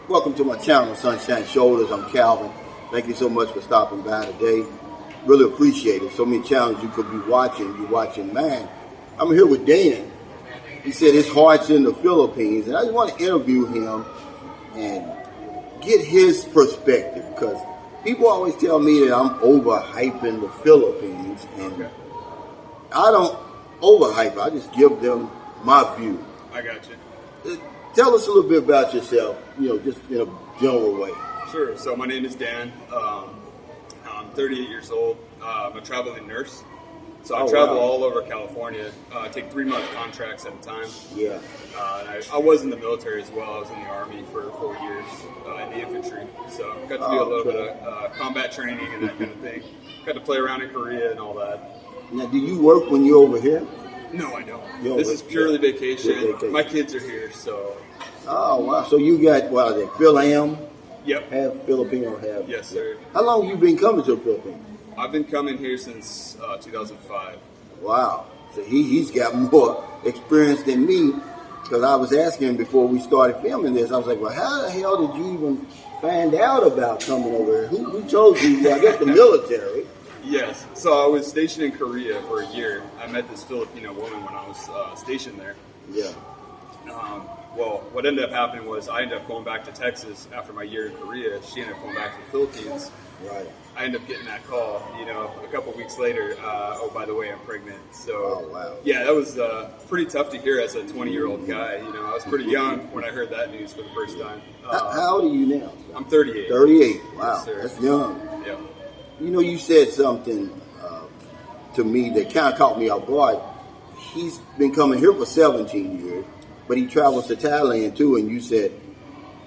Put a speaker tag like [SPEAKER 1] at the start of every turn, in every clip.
[SPEAKER 1] Welcome to my channel, Sunshine Shoulders. I'm Calvin. Thank you so much for stopping by today. Really appreciate it. So many channels you could be watching. You're watching mine. I'm here with Dan. He said his heart's in the Philippines, and I just want to interview him and get his perspective, because people always tell me that I'm overhyping the Philippines, and I don't overhype. I just give them my view.
[SPEAKER 2] I got you.
[SPEAKER 1] Tell us a little bit about yourself, just in a general way.
[SPEAKER 2] Sure. So my name is Dan. I'm 38 years old. I'm a traveling nurse. So I travel all over California. I take 3-month contracts at a time.
[SPEAKER 1] Yeah.
[SPEAKER 2] I was in the military as well. I was in the Army for 4 years in the infantry. So got to do a little bit of combat training and that kind of thing. Got to play around in Korea and all that.
[SPEAKER 1] Now, do you work when you're over here?
[SPEAKER 2] No, I don't. This is purely vacation. My kids are here, so.
[SPEAKER 1] Oh, wow. So you got, what are they, Fil-Am?
[SPEAKER 2] Yep.
[SPEAKER 1] Half Filipino, half.
[SPEAKER 2] Yes, sir.
[SPEAKER 1] How long have you been coming to the Philippines?
[SPEAKER 2] I've been coming here since 2005.
[SPEAKER 1] Wow. So he's got more experience than me, because I was asking him before we started filming this. I was like, well, how the hell did you even find out about coming over here? Who told you? Well, I guess the military.
[SPEAKER 2] Yes. So I was stationed in Korea for a year. I met this Filipino woman when I was stationed there.
[SPEAKER 1] Yeah.
[SPEAKER 2] Well, what ended up happening was I ended up going back to Texas after my year in Korea. She ended up going back to the Philippines.
[SPEAKER 1] Right.
[SPEAKER 2] I ended up getting that call, a couple of weeks later. Oh, by the way, I'm pregnant. So, yeah, that was pretty tough to hear as a 20-year-old guy. I was pretty young when I heard that news for the first time.
[SPEAKER 1] How old are you now?
[SPEAKER 2] I'm 38.
[SPEAKER 1] 38. Wow,
[SPEAKER 2] Yes,
[SPEAKER 1] that's young.
[SPEAKER 2] Yeah.
[SPEAKER 1] You said something to me that kind of caught me off guard. He's been coming here for 17 years, but he travels to Thailand too, and you said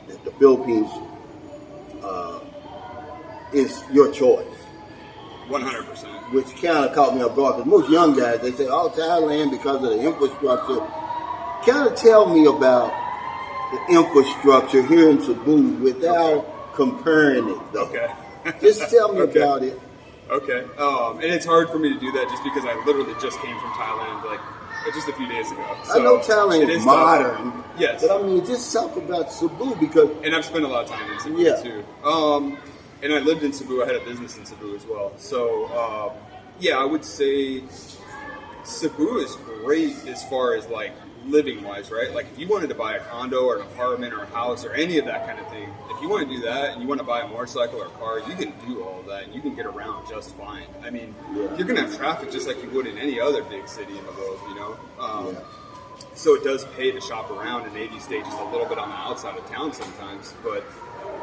[SPEAKER 1] that the Philippines is your choice.
[SPEAKER 2] 100%.
[SPEAKER 1] Which kind of caught me off guard, because most young guys, they say, oh, Thailand because of the infrastructure. Kind of tell me about the infrastructure here in Cebu without comparing it, though.
[SPEAKER 2] Okay.
[SPEAKER 1] Just tell me about it.
[SPEAKER 2] Okay. And it's hard for me to do that just because I literally just came from Thailand, just a few days ago. So
[SPEAKER 1] I know Thailand is modern.
[SPEAKER 2] Tough. Yes.
[SPEAKER 1] But I mean, just talk about Cebu, because...
[SPEAKER 2] And I've spent a lot of time in Cebu, too. And I lived in Cebu. I had a business in Cebu as well. So, I would say Cebu is great as far as, living-wise, right? Like, if you wanted to buy a condo or an apartment or a house or any of that kind of thing, if you want to do that and you want to buy a motorcycle or a car, you can do all of that and you can get around just fine. I mean, you're going to have traffic just like you would in any other big city in the world, So it does pay to shop around and maybe stay just a little bit on the outside of town sometimes. But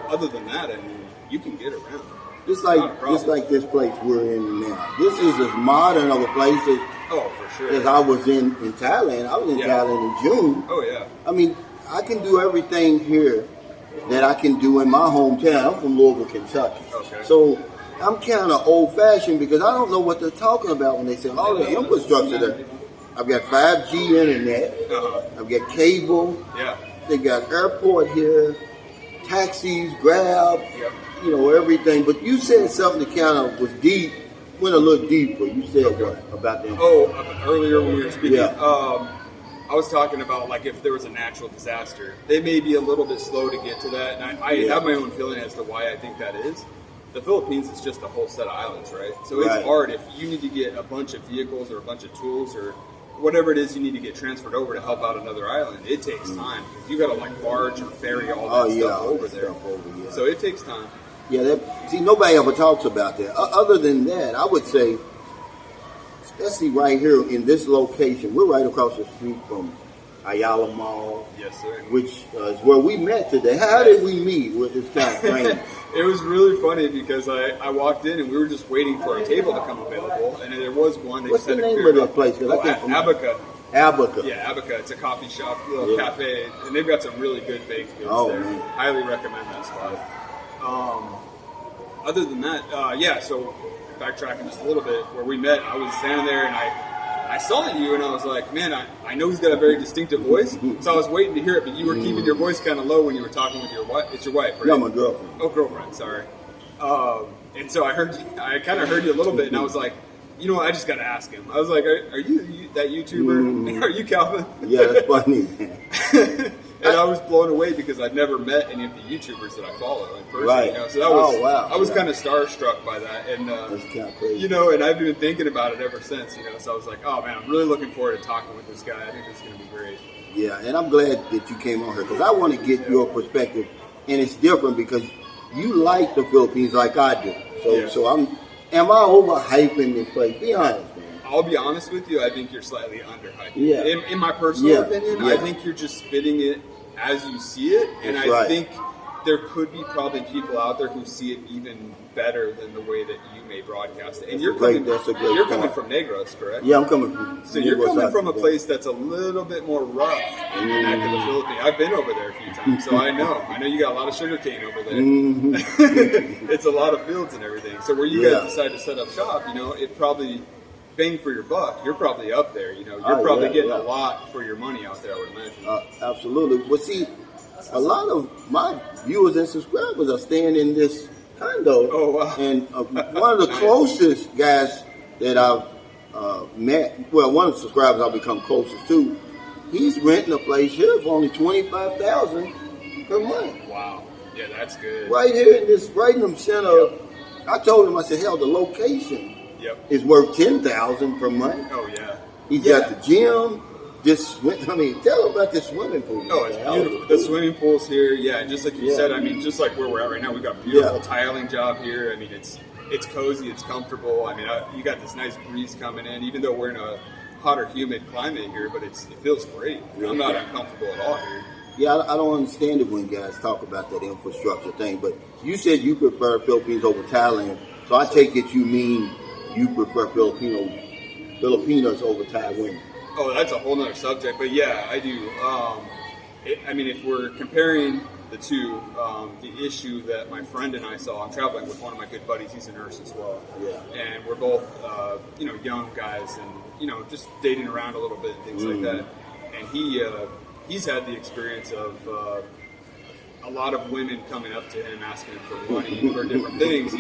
[SPEAKER 2] other than that, I mean, you can get around.
[SPEAKER 1] Just like this place we're in now. This is as modern of a place as...
[SPEAKER 2] Oh, for sure.
[SPEAKER 1] As I was in Thailand. I was in Thailand in June.
[SPEAKER 2] Oh, yeah.
[SPEAKER 1] I mean, I can do everything here that I can do in my hometown. I'm from Louisville, Kentucky. Okay. So I'm kind of old-fashioned, because I don't know what they're talking about when they say all the infrastructure there. I've got 5G internet. I've got cable.
[SPEAKER 2] Yeah.
[SPEAKER 1] They got airport here, taxis, Grab, everything. But you said something that kind of was deep. Went a little deeper. You said what about them?
[SPEAKER 2] Earlier when we were speaking, I was talking about if there was a natural disaster, they may be a little bit slow to get to that, and I have my own feeling as to why I think that is. The Philippines is just a whole set of islands, right? So it's hard if you need to get a bunch of vehicles or a bunch of tools or whatever it is you need to get transferred over to help out another island. It takes time, because you got to barge or ferry all that stuff over there. So it takes time.
[SPEAKER 1] Yeah, nobody ever talks about that. Other than that, I would say, especially right here in this location, we're right across the street from Ayala Mall.
[SPEAKER 2] Yes, sir.
[SPEAKER 1] Which is where we met today. How did we meet with this kind of thing?
[SPEAKER 2] It was really funny because I walked in and we were just waiting for a table to come available, and there was one.
[SPEAKER 1] What's the name of that place?
[SPEAKER 2] Abaca.
[SPEAKER 1] Abaca.
[SPEAKER 2] Yeah, Abaca. It's a coffee shop, little cafe, and they've got some really good baked goods there. Man. Highly recommend that spot. Other than that, so backtracking just a little bit, where we met, I was standing there and I saw you and I was like, man, I know he's got a very distinctive voice, so I was waiting to hear it, but you were keeping your voice kind of low when you were talking with your wife. It's your wife, right?
[SPEAKER 1] No, my girlfriend.
[SPEAKER 2] Oh, girlfriend, sorry. And so I kind of heard you a little bit, and I was like, you know what, I just got to ask him. I was like, are you that YouTuber? Are you Calvin?
[SPEAKER 1] Yeah, that's funny.
[SPEAKER 2] And I was blown away because I'd never met any of the YouTubers that I follow in person.
[SPEAKER 1] Right.
[SPEAKER 2] So that was,
[SPEAKER 1] wow.
[SPEAKER 2] I was kind of starstruck by that. And,
[SPEAKER 1] That's kind of crazy.
[SPEAKER 2] and I've been thinking about it ever since, So I was like, oh, man, I'm really looking forward to talking with this guy. I think this is going to be great.
[SPEAKER 1] Yeah, and I'm glad that you came on here because I want to get your perspective. And it's different because you like the Philippines like I do. So am I overhyping this place? Be honest, man.
[SPEAKER 2] I'll be honest with you. I think you're slightly underhyped.
[SPEAKER 1] Yeah.
[SPEAKER 2] In my personal opinion, I think you're just spitting it as you see it. And I think there could be probably people out there who see it even better than the way that you may broadcast it. And you're coming from Negros, correct?
[SPEAKER 1] Yeah, I'm coming from.
[SPEAKER 2] So you're coming from a place that's a little bit more rough in the neck of the Philippines. I've been over there a few times, so I know. I know you got a lot of sugarcane over there. It's a lot of fields and everything. So where you guys decide to set up shop, it probably bang for your buck. You're probably up there. You're probably getting a lot for your money out there, I would imagine.
[SPEAKER 1] Absolutely. Well, see, a lot of my viewers and subscribers are staying in this condo.
[SPEAKER 2] Oh, wow.
[SPEAKER 1] And one of the closest guys that I've met, well, one of the subscribers I've become closest to, he's renting a place here for only $25,000 per month.
[SPEAKER 2] Wow. Yeah, that's good.
[SPEAKER 1] Right here in the center. Yep. I told him, I said, hell, the location is worth $10,000 per month.
[SPEAKER 2] Oh, yeah.
[SPEAKER 1] He's got the gym. Tell about this swimming pool.
[SPEAKER 2] Oh, it's beautiful. The swimming pool's here. Yeah, just like you said, just like where we're at right now, we've got beautiful tiling job here. It's cozy, it's comfortable. You got this nice breeze coming in, even though we're in a hotter, humid climate here, but it feels great. I'm not uncomfortable at all here.
[SPEAKER 1] Yeah, I don't understand it when guys talk about that infrastructure thing, but you said you prefer Philippines over Thailand, so I take it you mean you prefer Filipinos over Taiwan.
[SPEAKER 2] Oh, that's a whole nother subject, but yeah, I do. If we're comparing the two, the issue that my friend and I saw, I'm traveling with one of my good buddies, he's a nurse as well.
[SPEAKER 1] Yeah.
[SPEAKER 2] And we're both, young guys and, just dating around a little bit and things like that. And he's had the experience of a lot of women coming up to him asking him for money for different things,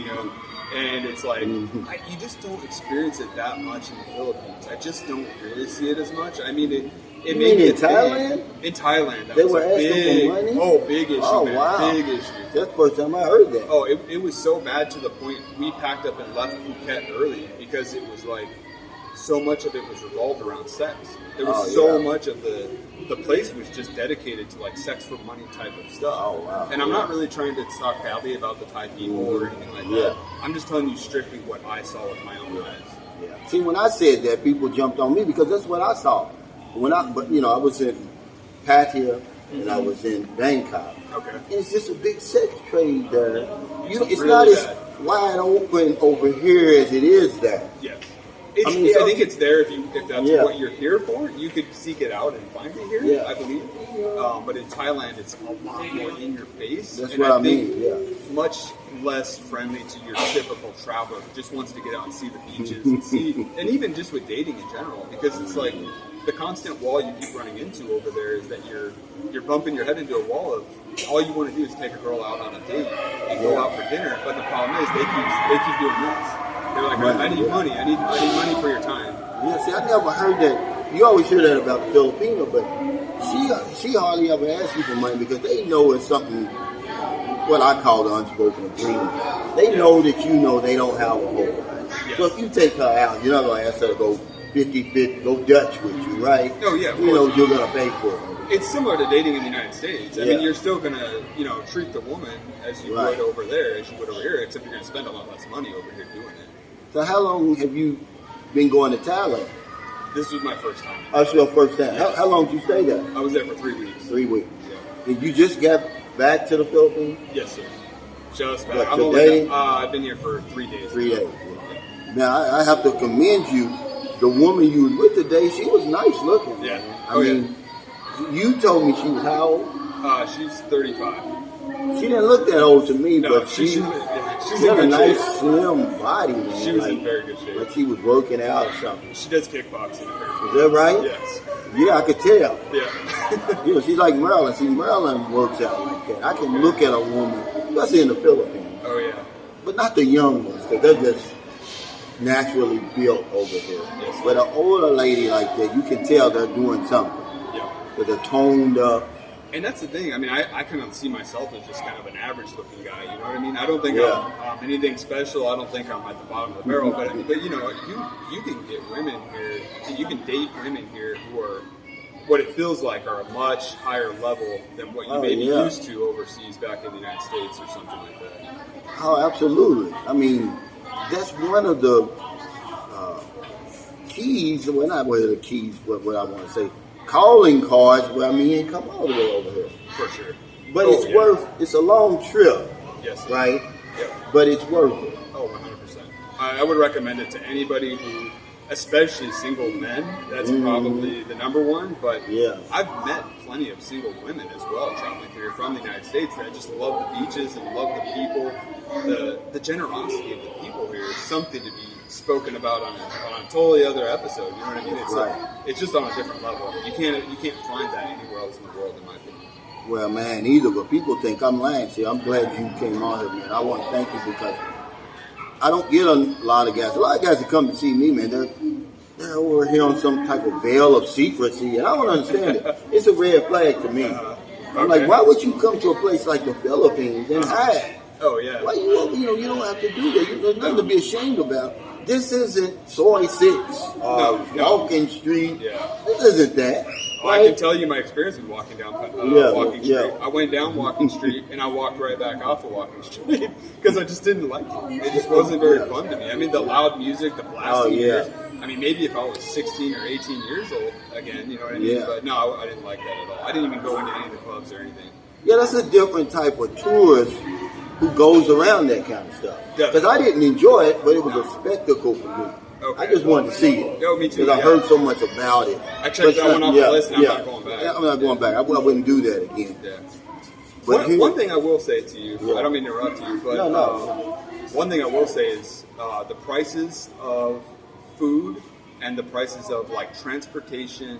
[SPEAKER 2] And it's like, you just don't experience it that much in the Philippines. I just don't really see it as much. It may be
[SPEAKER 1] in Thailand?
[SPEAKER 2] In Thailand.
[SPEAKER 1] They were asking for money?
[SPEAKER 2] Oh, big issue, man.
[SPEAKER 1] Wow.
[SPEAKER 2] Big issue.
[SPEAKER 1] That's the first time I heard that.
[SPEAKER 2] Oh, it was so bad to the point we packed up and left Phuket early because it was like, so much of it was revolved around sex. There was so much of the place was just dedicated to like sex for money type of stuff.
[SPEAKER 1] Oh, wow.
[SPEAKER 2] And I'm not really trying to talk badly about the Thai people or anything like that. I'm just telling you strictly what I saw with my own eyes.
[SPEAKER 1] Yeah. See, when I said that, people jumped on me because that's what I saw. I was in Pattaya and I was in Bangkok.
[SPEAKER 2] Okay. And
[SPEAKER 1] it's just a big sex trade there. It's
[SPEAKER 2] really
[SPEAKER 1] not
[SPEAKER 2] bad.
[SPEAKER 1] as wide open over here as it is there.
[SPEAKER 2] Yes. I think it's there if that's what you're here for. You could seek it out and find it here, I believe. But in Thailand, it's a lot more in your face.
[SPEAKER 1] That's what I mean.
[SPEAKER 2] Much less friendly to your typical traveler who just wants to get out and see the beaches and even just with dating in general, because it's like the constant wall you keep running into over there is that you're bumping your head into a wall of all you want to do is take a girl out on a date and go out for dinner. But the problem is they keep doing this. They're like, I need money. I need money for your time.
[SPEAKER 1] Yeah, see, I never heard that. You always hear that about the Filipino, but she hardly ever asks you for money because they know it's something, what I call the unspoken agreement. They know that they don't have a whole lot. Yes. So if you take her out, you're not going to ask her to go 50-50, go Dutch with you, right?
[SPEAKER 2] Oh, yeah.
[SPEAKER 1] You're going to pay for it.
[SPEAKER 2] It's similar to dating in the United States. I mean, you're still going to, treat the woman as you would over there, as you would over here, except you're going to spend a lot less money over here doing it.
[SPEAKER 1] So how long have you been going to Thailand?
[SPEAKER 2] This was my first time.
[SPEAKER 1] Oh, it's your first time.
[SPEAKER 2] Yes.
[SPEAKER 1] How long did you stay there?
[SPEAKER 2] I was there for 3 weeks.
[SPEAKER 1] 3 weeks.
[SPEAKER 2] Yeah.
[SPEAKER 1] Did you just get back to the Philippines?
[SPEAKER 2] Yes, sir. Just back. I've been here for 3 days.
[SPEAKER 1] 3 days. Yeah. Now, I have to commend you. The woman you was with today, she was nice looking.
[SPEAKER 2] Yeah.
[SPEAKER 1] I mean, you told me she was how old?
[SPEAKER 2] She's 35.
[SPEAKER 1] She didn't look that old to me, but she had a nice,
[SPEAKER 2] shape.
[SPEAKER 1] Slim body, man.
[SPEAKER 2] She was in very good shape.
[SPEAKER 1] Like she was working out or something.
[SPEAKER 2] She does kickboxing.
[SPEAKER 1] Is that right?
[SPEAKER 2] Yes.
[SPEAKER 1] Yeah, I could tell.
[SPEAKER 2] Yeah.
[SPEAKER 1] She's like Marilyn. See, Marilyn works out like that. I can look at a woman, especially in the Philippines.
[SPEAKER 2] Oh, yeah.
[SPEAKER 1] But not the young ones, because they're just naturally built over here.
[SPEAKER 2] Yes.
[SPEAKER 1] But an older lady like that, you can tell they're doing something.
[SPEAKER 2] Yeah.
[SPEAKER 1] Because they're toned up.
[SPEAKER 2] And that's the thing. I mean, I kind of see myself as just kind of an average-looking guy. You know what I mean? I don't think I'm anything special. I don't think I'm at the bottom of the barrel. But you know, you can get women here. You can date women here who are what it feels like are a much higher level than what you may be used to overseas back in the United States or something like that.
[SPEAKER 1] Oh, absolutely. I mean, that's one of the keys. Well, not one of the keys, but what I want to say. Calling cards where you ain't come all the way over here.
[SPEAKER 2] For sure.
[SPEAKER 1] But it's a long trip.
[SPEAKER 2] Yes.
[SPEAKER 1] Right?
[SPEAKER 2] Yep.
[SPEAKER 1] But it's worth it.
[SPEAKER 2] Oh, 100%. I would recommend it to anybody who, especially single men, that's probably the number one. But I've met plenty of single women as well traveling through from the United States that just love the beaches and love the people. The generosity of the people here is something to be spoken about on a totally other episode. You know what I mean? It's just on a different level. You can't find that anywhere else in the world, in my opinion.
[SPEAKER 1] Well, man, either, but people think I'm lying. See, I'm glad you came on here, man. I want to thank you because I don't get a lot of guys. A lot of guys that come to see me, man, they're over here on some type of veil of secrecy, and I don't understand it. It's a red flag to me. I'm like, why would you come to a place like the Philippines and hide?
[SPEAKER 2] Oh, yeah.
[SPEAKER 1] Why you don't have to do that. There's nothing to be ashamed about. This isn't Soy 6, Walking Street. Yeah. This isn't that.
[SPEAKER 2] Well, I can tell you my experience with walking down Walking Street. I went down Walking Street and I walked right back off of Walking Street because I just didn't like it. It just wasn't very fun to me. I mean, the loud music, the blasting ears. I mean, maybe if I was 16 or 18 years old again, you know what I mean? But no, I didn't like that at all. I didn't even go into any of the clubs or anything.
[SPEAKER 1] Yeah, that's a different type of tourist who goes around that kind of stuff. Because I didn't enjoy it, but it was a spectacle for me. Okay. I just wanted to see it.
[SPEAKER 2] Yo, me too.
[SPEAKER 1] Because I heard so much about it.
[SPEAKER 2] I checked that one off the list and I'm not going back.
[SPEAKER 1] I'm not going back. I wouldn't do that again.
[SPEAKER 2] Yeah. But one thing I will say to you, I don't mean to interrupt you, but one thing I will say is the prices of food and the prices of like transportation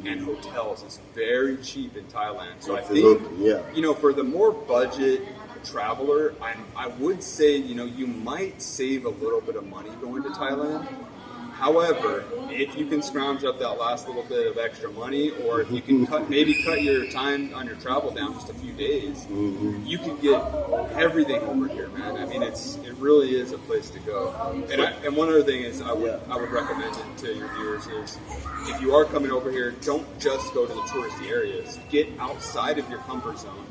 [SPEAKER 2] and hotels is very cheap in Thailand. So I think, you know, for the more budget traveler, I would say, you know, you might save a little bit of money going to Thailand. However, if you can scrounge up that last little bit of extra money, or if you can cut your time on your travel down just a few days, you can get everything over here, man. I mean, it really is a place to go. And one other thing is I would recommend it to your viewers is if you are coming over here, don't just go to the touristy areas. Get outside of your comfort zone.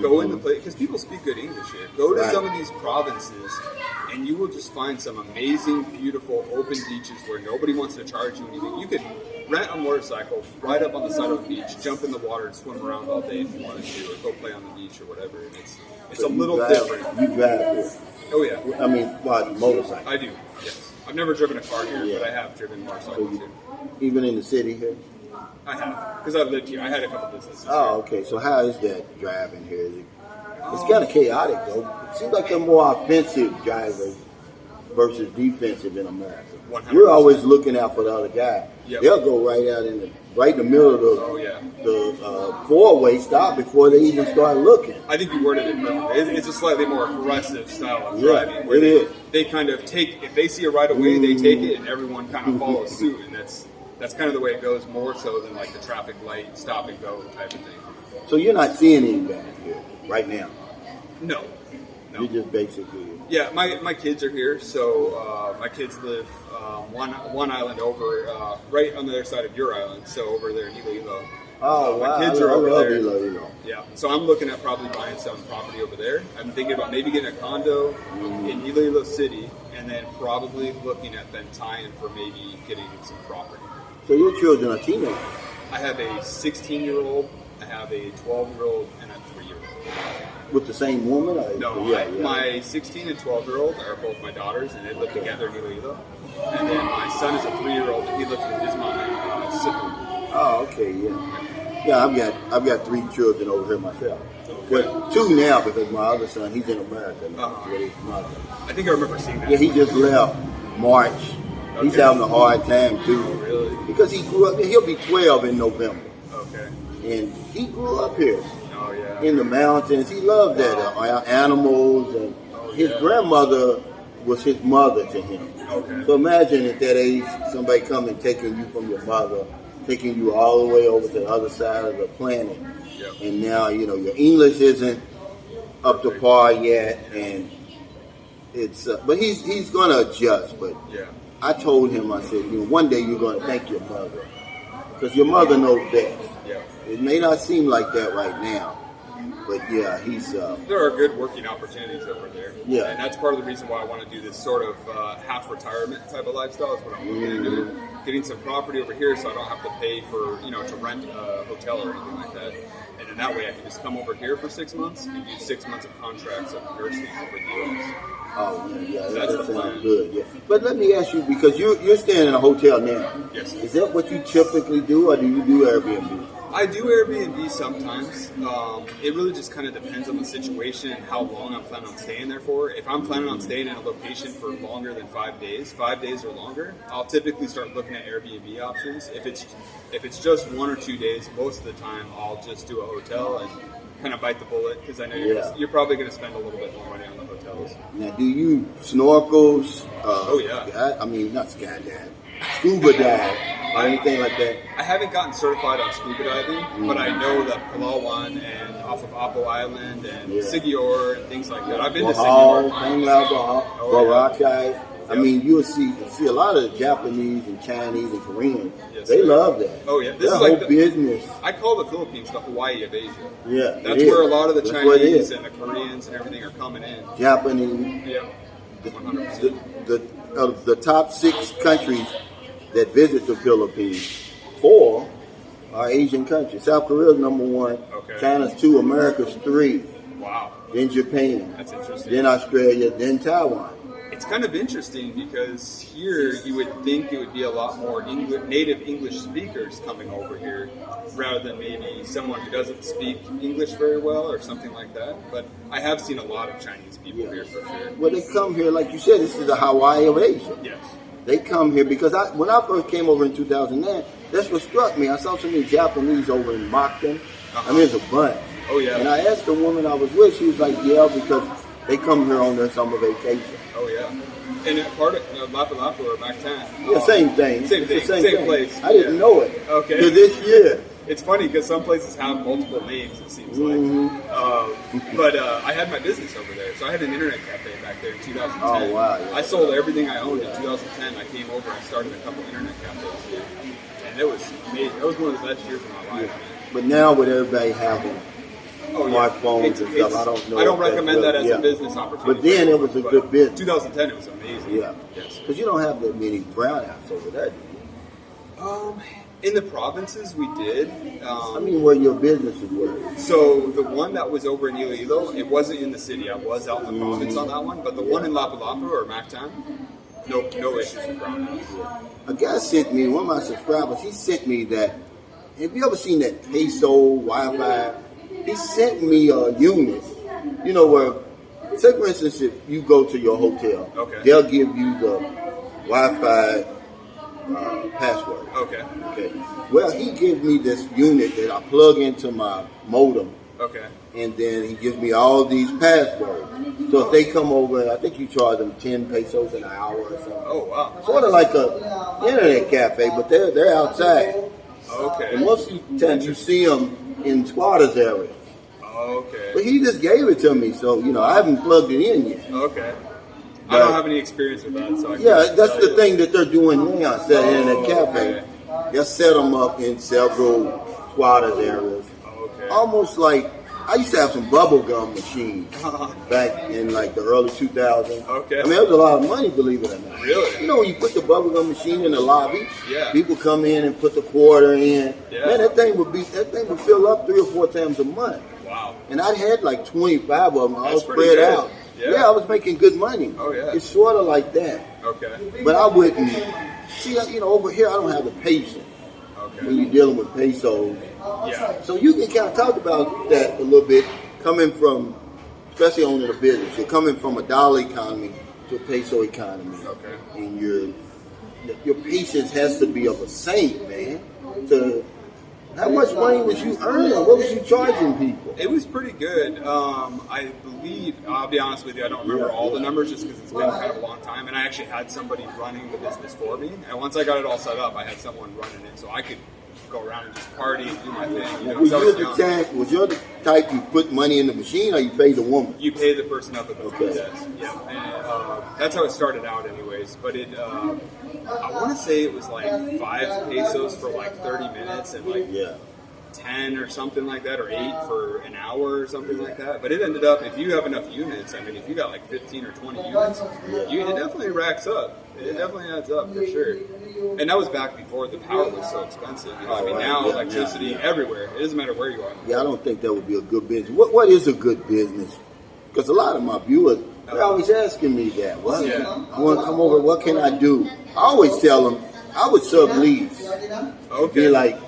[SPEAKER 2] Go in the place, because people speak good English here. Go to some of these provinces, and you will just find some amazing, beautiful, open beaches where nobody wants to charge you anything. You could rent a motorcycle, ride up on the side of the beach, jump in the water, and swim around all day if you wanted to, or go play on the beach or whatever. And it's a little different.
[SPEAKER 1] You drive here?
[SPEAKER 2] Oh yeah.
[SPEAKER 1] I mean, motorcycle.
[SPEAKER 2] I do. Yes. I've never driven a car here, but I have driven motorcycles too.
[SPEAKER 1] Even in the city here?
[SPEAKER 2] I have, because I've lived here. I had a couple businesses.
[SPEAKER 1] Oh, okay. So how is that driving here? It's kind of chaotic, though. It seems like they're more offensive drivers versus defensive in America. 100%. We're always looking out for the other guy. Yep. They'll go right in the middle of the four-way stop before they even start looking.
[SPEAKER 2] I think you worded it perfectly. It's a slightly more aggressive style of driving. Where they kind of take, if they see it right away, they take it, and everyone kind of follows suit, and that's kind of the way it goes, more so than like the traffic light, stop and go type of thing.
[SPEAKER 1] So you're not seeing any bad here right now?
[SPEAKER 2] No.
[SPEAKER 1] You're just basically...
[SPEAKER 2] Yeah, my kids are here, so my kids live one island over, right on the other side of your island, so over there in Iloilo.
[SPEAKER 1] Oh, wow.
[SPEAKER 2] My kids are over there.
[SPEAKER 1] Iloilo.
[SPEAKER 2] Yeah, so I'm looking at probably buying some property over there. I'm thinking about maybe getting a condo in Iloilo City, and then probably looking at then tying for maybe getting some property.
[SPEAKER 1] So your children are teenagers?
[SPEAKER 2] I have a 16-year-old, I have a 12-year-old, and a 3-year-old.
[SPEAKER 1] With the same woman?
[SPEAKER 2] No, my 16 and 12-year-old are both my daughters, and they live together in Iloilo. And then my son is a 3-year-old, and he lives with his mom in Cebu.
[SPEAKER 1] Oh, okay, yeah. I've got 3 children over here myself. Well, 2 now because my other son, he's in America now. With his mother.
[SPEAKER 2] I think I remember seeing that.
[SPEAKER 1] Yeah, he just left March. Okay. He's having a hard time too.
[SPEAKER 2] Oh, really?
[SPEAKER 1] Because he grew up. He'll be 12 in November.
[SPEAKER 2] Okay.
[SPEAKER 1] And he grew up here.
[SPEAKER 2] Oh yeah.
[SPEAKER 1] In the mountains, he loved that animals, and his grandmother was his mother to him.
[SPEAKER 2] Okay.
[SPEAKER 1] So imagine at that age, somebody coming taking you from your mother, taking you all the way over to the other side of the planet,
[SPEAKER 2] Yep.
[SPEAKER 1] and now your English isn't up to par yet, and it's but he's gonna adjust. But
[SPEAKER 2] Yeah.
[SPEAKER 1] I told him, I said, one day you're gonna thank your mother, because your mother knows best.
[SPEAKER 2] Yeah.
[SPEAKER 1] It may not seem like that right now, but yeah, he's.
[SPEAKER 2] There are good working opportunities over there.
[SPEAKER 1] Yeah.
[SPEAKER 2] And that's part of the reason why I want to do this sort of half retirement type of lifestyle is what I'm looking into. Getting some property over here so I don't have to pay for, to rent a hotel or anything like that. And in that way I can just come over here for 6 months and do 6 months of contracts of nursing over the U.S.
[SPEAKER 1] Oh yeah,
[SPEAKER 2] That's
[SPEAKER 1] that
[SPEAKER 2] the
[SPEAKER 1] sounds
[SPEAKER 2] plan.
[SPEAKER 1] good. Yeah. But let me ask you, because you're staying in a hotel now.
[SPEAKER 2] Yes.
[SPEAKER 1] Is that what you typically do, or do you do Airbnb?
[SPEAKER 2] I do Airbnb sometimes. It really just kind of depends on the situation and how long I'm planning on staying there for. If I'm planning on staying in a location for longer than 5 days or longer, I'll typically start looking at Airbnb options. If it's just 1 or 2 days, most of the time I'll just do a hotel and kind of bite the bullet, because I know you're probably going to spend a little bit more money on the hotels.
[SPEAKER 1] Now, do you snorkels?
[SPEAKER 2] Oh yeah.
[SPEAKER 1] I mean, not skydive, scuba dive, or anything like that.
[SPEAKER 2] I haven't gotten certified on scuba diving, but I know that Palawan and off of Apo Island and Sigior and things like that. I've been to
[SPEAKER 1] Bohol,
[SPEAKER 2] Sigior.
[SPEAKER 1] Boracay. I mean, you'll see a lot of the Japanese and Chinese and Koreans.
[SPEAKER 2] Yes,
[SPEAKER 1] They
[SPEAKER 2] sir.
[SPEAKER 1] love that.
[SPEAKER 2] Oh yeah, this
[SPEAKER 1] Their
[SPEAKER 2] is
[SPEAKER 1] whole
[SPEAKER 2] like
[SPEAKER 1] business.
[SPEAKER 2] I call the Philippines the Hawaii of Asia.
[SPEAKER 1] Yeah,
[SPEAKER 2] That's where a lot of the
[SPEAKER 1] That's what it
[SPEAKER 2] Chinese
[SPEAKER 1] is.
[SPEAKER 2] and the Koreans and everything are coming in.
[SPEAKER 1] Japanese.
[SPEAKER 2] Yeah, 100%.
[SPEAKER 1] Of the top 6 countries that visit the Philippines, 4 are Asian countries. South Korea is number 1.
[SPEAKER 2] Okay.
[SPEAKER 1] China's 2. America's 3.
[SPEAKER 2] Wow,
[SPEAKER 1] Then Japan.
[SPEAKER 2] that's interesting.
[SPEAKER 1] Then Australia. Then Taiwan.
[SPEAKER 2] It's kind of interesting because here you would think it would be a lot more native English speakers coming over here rather than maybe someone who doesn't speak English very well or something like that. But I have seen a lot of Chinese people here for sure.
[SPEAKER 1] Well, they come here, like you said, this is the Hawaii of Asia.
[SPEAKER 2] Yes.
[SPEAKER 1] They come here because when I first came over in 2009, that's what struck me. I saw so many Japanese over in Moncton. I mean, it's a bunch.
[SPEAKER 2] Oh, yeah.
[SPEAKER 1] And I asked the woman I was with, she was like, yeah, because they come here on their summer vacation.
[SPEAKER 2] Oh, yeah. And part of Lapu-Lapu or Mactan.
[SPEAKER 1] Yeah, same thing.
[SPEAKER 2] Same
[SPEAKER 1] It's the
[SPEAKER 2] thing. Same
[SPEAKER 1] thing.
[SPEAKER 2] place.
[SPEAKER 1] I didn't know it.
[SPEAKER 2] Okay.
[SPEAKER 1] To this year.
[SPEAKER 2] It's funny because some places have multiple names, it seems like. But I had my business over there. So I had an internet cafe back there in 2010.
[SPEAKER 1] Oh, wow. Yeah.
[SPEAKER 2] I sold everything I owned in 2010. I came over and started a couple internet cafes here. And it was amazing. That was one of the best years of my life, man.
[SPEAKER 1] But now with everybody having smartphones and stuff, I don't know.
[SPEAKER 2] I don't
[SPEAKER 1] if that's
[SPEAKER 2] recommend that as
[SPEAKER 1] really-
[SPEAKER 2] a business opportunity.
[SPEAKER 1] But then it was a good business.
[SPEAKER 2] 2010, it was amazing.
[SPEAKER 1] Yeah.
[SPEAKER 2] Yes.
[SPEAKER 1] Because you don't have that many brownouts over there, do you?
[SPEAKER 2] In the provinces, we did.
[SPEAKER 1] I mean, where your businesses were.
[SPEAKER 2] So the one that was over in Iloilo, it wasn't in the city. I was out in the province on that one. But the one in Lapu-Lapu or Mactan, no issues with brownouts.
[SPEAKER 1] A guy sent me, one of my subscribers, he sent me that, have you ever seen that Peso Wi-Fi? He sent me a unit, where, say for instance, if you go to your hotel, they'll give you the Wi-Fi password.
[SPEAKER 2] Okay.
[SPEAKER 1] Well, he gives me this unit that I plug into my modem.
[SPEAKER 2] Okay.
[SPEAKER 1] And then he gives me all these passwords. So if they come over, I think you charge them 10 pesos an hour or something.
[SPEAKER 2] Oh, wow.
[SPEAKER 1] Sort of like a internet cafe, but they're outside.
[SPEAKER 2] Okay.
[SPEAKER 1] And most of the time you see them in squatters areas.
[SPEAKER 2] Okay.
[SPEAKER 1] But he just gave it to me, so I haven't plugged it in yet.
[SPEAKER 2] Okay. I don't have any experience with that, so
[SPEAKER 1] That's the thing that they're doing now. Instead of internet cafe, they'll set them up in several squatters areas.
[SPEAKER 2] Okay.
[SPEAKER 1] Almost like I used to have some bubble gum machines back in like the early 2000s.
[SPEAKER 2] Okay.
[SPEAKER 1] I mean, it was a lot of money, believe it or not.
[SPEAKER 2] Really?
[SPEAKER 1] When you put the bubble gum machine in the lobby,
[SPEAKER 2] Yeah.
[SPEAKER 1] people come in and put the quarter in.
[SPEAKER 2] Yeah.
[SPEAKER 1] Man, that thing would fill up 3 or 4 times a month.
[SPEAKER 2] Wow.
[SPEAKER 1] And I had like 25 of them all
[SPEAKER 2] That's pretty
[SPEAKER 1] spread
[SPEAKER 2] good.
[SPEAKER 1] out.
[SPEAKER 2] Yeah.
[SPEAKER 1] I was making good money.
[SPEAKER 2] Oh, yeah.
[SPEAKER 1] It's sort of like that.
[SPEAKER 2] Okay.
[SPEAKER 1] But I wouldn't. See, over here, I don't have the patience when you're dealing with pesos.
[SPEAKER 2] Yeah.
[SPEAKER 1] So you can kind of talk about that a little bit, coming from, especially owning a business. You're coming from a dollar economy to a peso economy.
[SPEAKER 2] Okay.
[SPEAKER 1] And your patience has to be of a saint, man. How much money was you earning? What was you charging people?
[SPEAKER 2] It was pretty good. I believe, I'll be honest with you, I don't remember all the numbers just because it's been kind of a long time. And I actually had somebody running the business for me. And once I got it all set up, I had someone running it. So I could go around and just party and do my thing. You know,
[SPEAKER 1] Was
[SPEAKER 2] so I
[SPEAKER 1] you
[SPEAKER 2] was
[SPEAKER 1] the
[SPEAKER 2] young.
[SPEAKER 1] type? Was you the type you put money in the machine, or you pay the woman?
[SPEAKER 2] You pay the person up at the front
[SPEAKER 1] Okay.
[SPEAKER 2] desk. Yeah, and that's how it started out, anyways. But I want to say it was like 5 pesos for like 30 minutes, and like
[SPEAKER 1] Yeah.
[SPEAKER 2] 10 or something like that, or 8 for an hour or something like that. But it ended up, if you have enough units, I mean, if you got like 15 or 20 units, it definitely racks up. It definitely adds up for sure. And that was back before the power was so expensive. You know, I mean,
[SPEAKER 1] right.
[SPEAKER 2] now
[SPEAKER 1] Yeah,
[SPEAKER 2] electricity
[SPEAKER 1] yeah.
[SPEAKER 2] everywhere. It doesn't matter where you are.
[SPEAKER 1] Yeah, I don't think that would be a good business. What is a good business? Because a lot of my viewers, they're always asking me that. What?
[SPEAKER 2] Yeah.
[SPEAKER 1] I want to come over. What can I do? I always tell them I would sublease.
[SPEAKER 2] Okay.
[SPEAKER 1] Be like,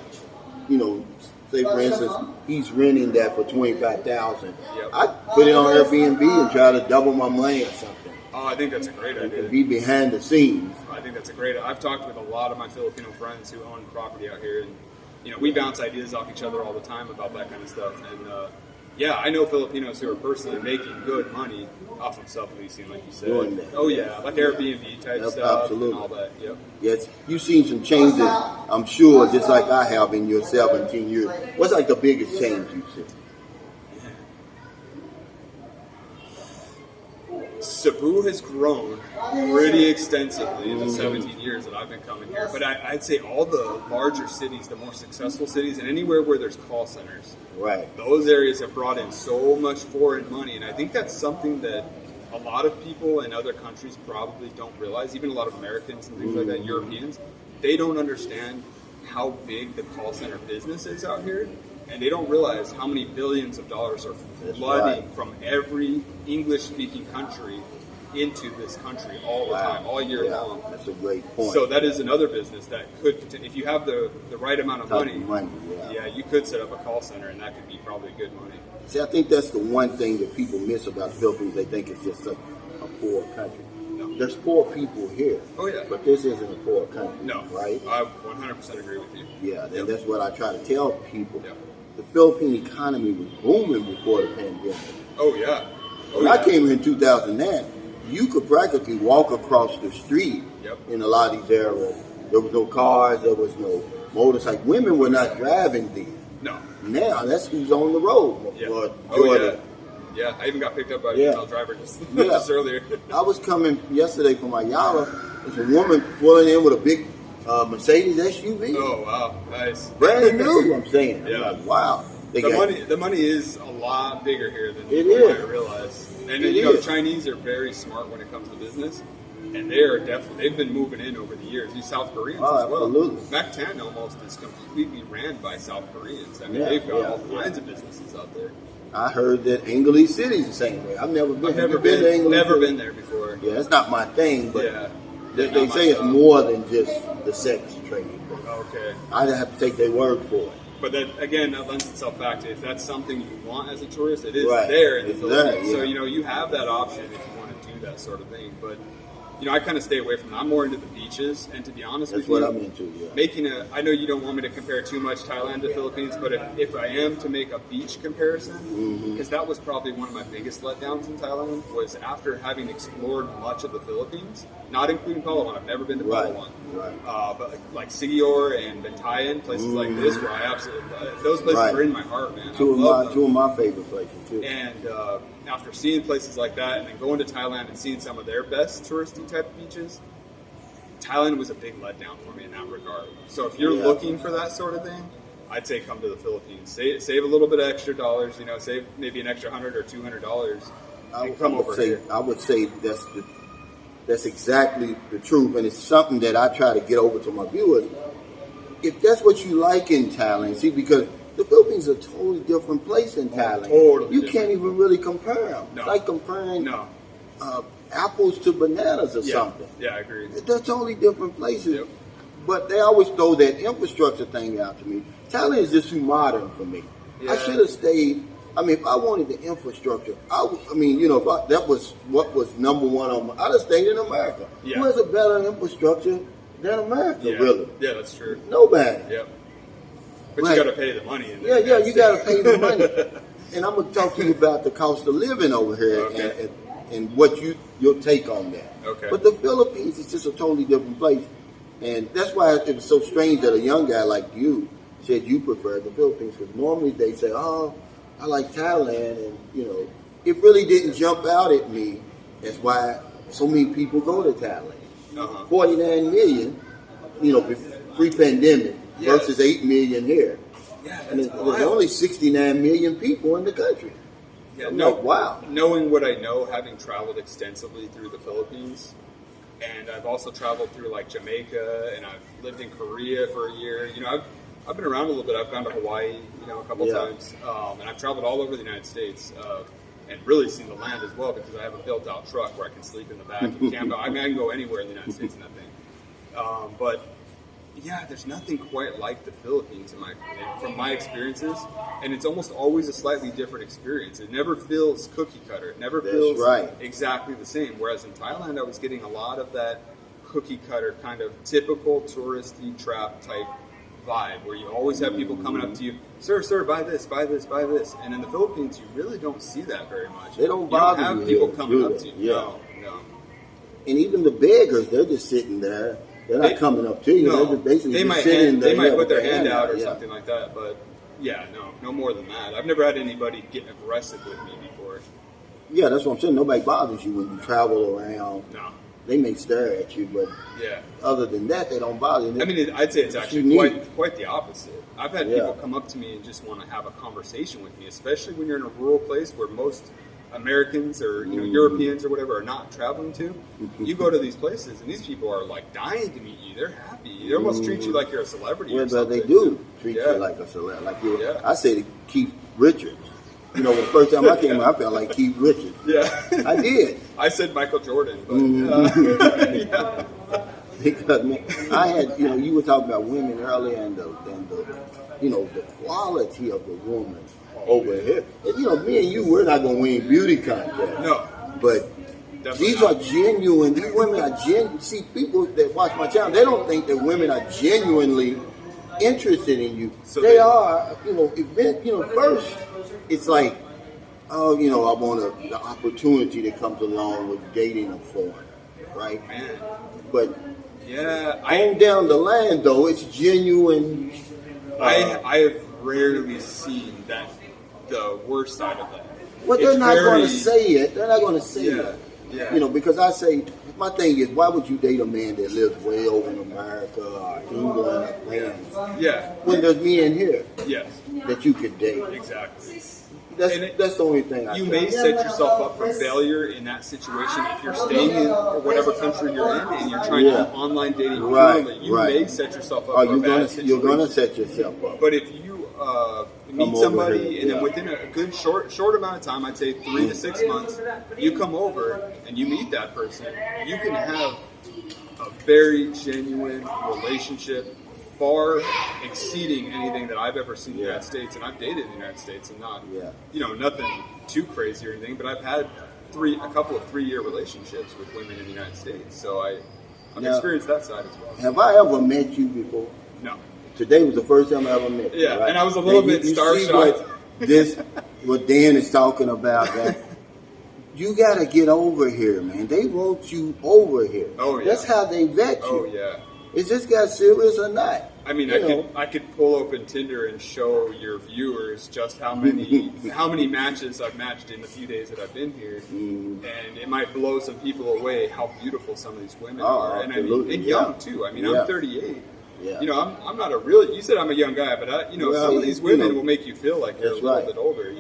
[SPEAKER 1] you know, say for instance, he's renting that for $25,000.
[SPEAKER 2] Yep.
[SPEAKER 1] I'd put it on Airbnb and try to double my money or something.
[SPEAKER 2] Oh, I think that's a great idea.
[SPEAKER 1] And be behind the scenes.
[SPEAKER 2] I think that's a great. I've talked with a lot of my Filipino friends who own property out here, and you know, we bounce ideas off each other all the time about that kind of stuff. And yeah, I know Filipinos who are personally making good money off of subleasing, like you said.
[SPEAKER 1] Doing that.
[SPEAKER 2] Oh yeah, like Airbnb type
[SPEAKER 1] Yep,
[SPEAKER 2] stuff
[SPEAKER 1] absolutely.
[SPEAKER 2] and all that. Yep.
[SPEAKER 1] Yes, you've seen some changes, I'm sure, just like I have in your 17 years. What's like the biggest change you've seen?
[SPEAKER 2] Cebu has grown pretty extensively in the 17 years that I've been coming here. But I'd say all the larger cities, the more successful cities, and anywhere where there's call centers,
[SPEAKER 1] Right.
[SPEAKER 2] those areas have brought in so much foreign money. And I think that's something that a lot of people in other countries probably don't realize, even a lot of Americans and things like that, Europeans, they don't understand how big the call center business is out here. And they don't realize how many billions of dollars are flooding
[SPEAKER 1] right.
[SPEAKER 2] from every English-speaking country into this country all the time, all year
[SPEAKER 1] Yeah,
[SPEAKER 2] long.
[SPEAKER 1] that's a great point.
[SPEAKER 2] So that is another business that could, if you have the right amount of
[SPEAKER 1] Type
[SPEAKER 2] money,
[SPEAKER 1] of money,
[SPEAKER 2] yeah, you could set up a call center, and that could be probably good money.
[SPEAKER 1] See, I think that's the one thing that people miss about the Philippines. They think it's just such a poor country.
[SPEAKER 2] No.
[SPEAKER 1] There's poor people here.
[SPEAKER 2] Oh, yeah.
[SPEAKER 1] But this isn't a poor country.
[SPEAKER 2] No,
[SPEAKER 1] Right?
[SPEAKER 2] I 100% agree with you.
[SPEAKER 1] Yeah, and
[SPEAKER 2] Yep.
[SPEAKER 1] that's what I try to tell people.
[SPEAKER 2] Yep.
[SPEAKER 1] The Philippine economy was booming before the pandemic.
[SPEAKER 2] Oh yeah. Oh,
[SPEAKER 1] When
[SPEAKER 2] yeah.
[SPEAKER 1] I came here in 2009, you could practically walk across the street
[SPEAKER 2] Yep.
[SPEAKER 1] in a lot of these areas. There was no cars, there was no motorcycles. Women were not driving these.
[SPEAKER 2] No.
[SPEAKER 1] Now, that's who's on the road.
[SPEAKER 2] Yeah.
[SPEAKER 1] Lord
[SPEAKER 2] Oh
[SPEAKER 1] Jordan.
[SPEAKER 2] yeah. Yeah, I even got picked up by a
[SPEAKER 1] Yeah.
[SPEAKER 2] female driver just,
[SPEAKER 1] Yeah.
[SPEAKER 2] just earlier.
[SPEAKER 1] I was coming yesterday from Ayala. There's a woman pulling in with a big Mercedes SUV.
[SPEAKER 2] Oh wow, nice.
[SPEAKER 1] Brand new, I'm saying.
[SPEAKER 2] Yeah.
[SPEAKER 1] I'm like, wow. They
[SPEAKER 2] The
[SPEAKER 1] got-
[SPEAKER 2] money is a lot bigger here than
[SPEAKER 1] It
[SPEAKER 2] people
[SPEAKER 1] is.
[SPEAKER 2] might realize. And
[SPEAKER 1] It
[SPEAKER 2] you know,
[SPEAKER 1] is.
[SPEAKER 2] Chinese are very smart when it comes to business, and they are definitely they've been moving in over the years. These South Koreans
[SPEAKER 1] Oh,
[SPEAKER 2] as well.
[SPEAKER 1] absolutely.
[SPEAKER 2] Mactan almost is completely ran by South Koreans. I mean,
[SPEAKER 1] Yeah,
[SPEAKER 2] they've got
[SPEAKER 1] yeah,
[SPEAKER 2] all
[SPEAKER 1] yeah.
[SPEAKER 2] kinds of businesses out there.
[SPEAKER 1] I heard that English City's the same way. I've never been.
[SPEAKER 2] I've
[SPEAKER 1] Have
[SPEAKER 2] never
[SPEAKER 1] you to English
[SPEAKER 2] never
[SPEAKER 1] City?
[SPEAKER 2] been there before.
[SPEAKER 1] Yeah, it's not my thing, but
[SPEAKER 2] Yeah.
[SPEAKER 1] they
[SPEAKER 2] Not my
[SPEAKER 1] say it's
[SPEAKER 2] style.
[SPEAKER 1] more than just the sex trade.
[SPEAKER 2] Okay.
[SPEAKER 1] I have to take their word for it.
[SPEAKER 2] But that again, that lends itself back to if that's something you want as a tourist, it is
[SPEAKER 1] Right.
[SPEAKER 2] there in the
[SPEAKER 1] It's
[SPEAKER 2] Philippines.
[SPEAKER 1] there,
[SPEAKER 2] So
[SPEAKER 1] yeah.
[SPEAKER 2] you know you have that option if you want to do that sort of thing. But you know, I kind of stay away from that. I'm more into the beaches, and to be honest
[SPEAKER 1] That's
[SPEAKER 2] with
[SPEAKER 1] what
[SPEAKER 2] you,
[SPEAKER 1] I'm into. Yeah.
[SPEAKER 2] making a. I know you don't want me to compare too much Thailand to Philippines, but if I am to make a beach comparison,
[SPEAKER 1] Mm-hmm.
[SPEAKER 2] because that was probably one of my biggest letdowns in Thailand, was after having explored much of the Philippines, not including Palawan. I've never been to
[SPEAKER 1] Right.
[SPEAKER 2] Palawan.
[SPEAKER 1] Right.
[SPEAKER 2] But like Sigior and Bantayan, places like this, where I absolutely those places
[SPEAKER 1] Right.
[SPEAKER 2] are in my heart, man.
[SPEAKER 1] Two
[SPEAKER 2] I love
[SPEAKER 1] of
[SPEAKER 2] them.
[SPEAKER 1] my favorite places too.
[SPEAKER 2] And after seeing places like that, and then going to Thailand and seeing some of their best touristy type of beaches, Thailand was a big letdown for me in that regard. So if you're
[SPEAKER 1] Yeah.
[SPEAKER 2] looking for that sort of thing, I'd say come to the Philippines. Save a little bit of extra dollars. You know, save maybe an extra $100 or $200, and come over here.
[SPEAKER 1] I would say that's exactly the truth, and it's something that I try to get over to my viewers. If that's what you like in Thailand, see, because the Philippines is a totally different place in Thailand.
[SPEAKER 2] totally
[SPEAKER 1] you
[SPEAKER 2] different.
[SPEAKER 1] can't even really compare them.
[SPEAKER 2] No.
[SPEAKER 1] It's like comparing
[SPEAKER 2] No.
[SPEAKER 1] apples to bananas or
[SPEAKER 2] Yeah.
[SPEAKER 1] something.
[SPEAKER 2] Yeah, I agree.
[SPEAKER 1] They're totally different places.
[SPEAKER 2] Yep.
[SPEAKER 1] But they always throw that infrastructure thing out to me. Thailand is just too modern for me. I
[SPEAKER 2] Yeah.
[SPEAKER 1] should have stayed. I mean, if I wanted the infrastructure, I mean, you know, that was what was number one on my, I'd have stayed in America.
[SPEAKER 2] Yeah.
[SPEAKER 1] Who has a better infrastructure than America,
[SPEAKER 2] Yeah.
[SPEAKER 1] really?
[SPEAKER 2] Yeah, that's true.
[SPEAKER 1] Nobody.
[SPEAKER 2] Yep. But
[SPEAKER 1] Right.
[SPEAKER 2] you got to pay the money. In
[SPEAKER 1] Yeah,
[SPEAKER 2] there.
[SPEAKER 1] you got to pay the money. And I'm going to talk to you about the cost of living over here
[SPEAKER 2] Okay.
[SPEAKER 1] and what your take on that.
[SPEAKER 2] Okay.
[SPEAKER 1] But the Philippines is just a totally different place. And that's why it was so strange that a young guy like you said you preferred the Philippines, because normally they say, "Oh, I like Thailand," and it really didn't jump out at me. That's why so many people go to Thailand. 49 million, pre-pandemic versus 8 million here.
[SPEAKER 2] Yeah,
[SPEAKER 1] and there's only 69 million people in the country.
[SPEAKER 2] Yeah,
[SPEAKER 1] wow.
[SPEAKER 2] Knowing what I know, having traveled extensively through the Philippines, and I've also traveled through like Jamaica, and I've lived in Korea for a year. I've been around a little bit. I've gone to Hawaii, a couple times, and I've traveled all over the United States, and really seen the land as well, because I have a built-out truck where I can sleep in the back and camp out. I mean, I can go anywhere in the United States in that thing. But yeah, there's nothing quite like the Philippines from my experiences, and it's almost always a slightly different experience. It never feels cookie cutter. It never feels exactly the same. Whereas in Thailand, I was getting a lot of that cookie cutter kind of typical touristy trap type vibe, where you always have people coming up to you, sir, buy this, buy this, buy this. And in the Philippines, you really don't see that very much.
[SPEAKER 1] They don't bother you.
[SPEAKER 2] You don't have people coming up to you.
[SPEAKER 1] Yeah.
[SPEAKER 2] No.
[SPEAKER 1] And even the beggars, they're just sitting there. They're not coming up to you.
[SPEAKER 2] No,
[SPEAKER 1] they're just basically
[SPEAKER 2] they might
[SPEAKER 1] sitting there.
[SPEAKER 2] They might put their hand out or something like that. But yeah, no more than that. I've never had anybody get aggressive with me before.
[SPEAKER 1] Yeah, that's what I'm saying. Nobody bothers you when you travel around.
[SPEAKER 2] No.
[SPEAKER 1] They may stare at you, but other than that, they don't bother you.
[SPEAKER 2] I mean, I'd say it's actually quite the opposite. I've had people come up to me and just want to have a conversation with me, especially when you're in a rural place where most Americans or Europeans or whatever are not traveling to. You go to these places and these people are like dying to meet you. They're happy. They almost treat you like you're a celebrity.
[SPEAKER 1] Yeah, but they do treat you like a celebrity. I say to Keith Richards. The first time I came, I felt like Keith Richards. Yeah, I did.
[SPEAKER 2] I said Michael Jordan, but
[SPEAKER 1] because man, I had you were talking about women earlier and the quality of the woman over here. And, me and you, we're not going to win beauty contest.
[SPEAKER 2] No,
[SPEAKER 1] but these are genuine. These women are genuine. See, people that watch my channel, they don't think that women are genuinely interested in you. So they are. First it's like, oh, I want the opportunity that comes along with dating a foreigner, right?
[SPEAKER 2] Man.
[SPEAKER 1] But
[SPEAKER 2] on
[SPEAKER 1] down the line, though, it's genuine.
[SPEAKER 2] I have rarely seen the worst side of that.
[SPEAKER 1] Well, they're not going to say it. They're not going to say it.
[SPEAKER 2] Yeah.
[SPEAKER 1] Because I say, my thing is, why would you date a man that lives way over in America or England or France?
[SPEAKER 2] Yeah.
[SPEAKER 1] When there's men here.
[SPEAKER 2] Yes.
[SPEAKER 1] That you could date.
[SPEAKER 2] Exactly.
[SPEAKER 1] That's the only thing I
[SPEAKER 2] You may set yourself up for failure in that situation if you're staying in whatever country you're in and you're trying to do online dating purely. You may set yourself up for a bad situation.
[SPEAKER 1] You're going to set yourself up.
[SPEAKER 2] But if you meet somebody and then within a good short amount of time, I'd say 3 to 6 months, you come over and you meet that person, you can have a very genuine relationship, far exceeding anything that I've ever seen in the United States, and I've dated in the United States, and not, nothing too crazy or anything, but I've had a couple of 3-year relationships with women in the United States, so I've experienced that side as well.
[SPEAKER 1] Have I ever met you before?
[SPEAKER 2] No.
[SPEAKER 1] Today was the first time I ever met you.
[SPEAKER 2] Yeah, right? And I was a little bit star-shocked.
[SPEAKER 1] What Dan is talking about, that you got to get over here, man. They want you over here.
[SPEAKER 2] Oh, yeah.
[SPEAKER 1] That's how they vet you.
[SPEAKER 2] Oh, yeah.
[SPEAKER 1] Is this guy serious or not?
[SPEAKER 2] I mean, I could pull open Tinder and show your viewers just how many matches I've matched in the few days that I've been here, and it might blow some people away how beautiful some of these women are, and and young too. I mean, I'm 38. Yeah. I'm not a real. You said I'm a young guy, but some of these women will make you feel like you're a little bit older,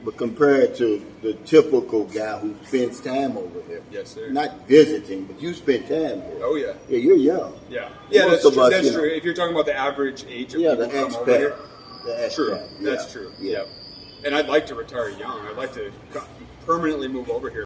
[SPEAKER 1] But compared to the typical guy who spends time over here,
[SPEAKER 2] yes, sir.
[SPEAKER 1] Not visiting, but you spend time here.
[SPEAKER 2] Oh yeah.
[SPEAKER 1] Yeah, you're young.
[SPEAKER 2] Yeah. Yeah, that's true. That's true. If you're talking about the average age of people
[SPEAKER 1] the
[SPEAKER 2] come over here,
[SPEAKER 1] true.
[SPEAKER 2] That's true. Yeah. And I'd like to retire young. I'd like to permanently move over here.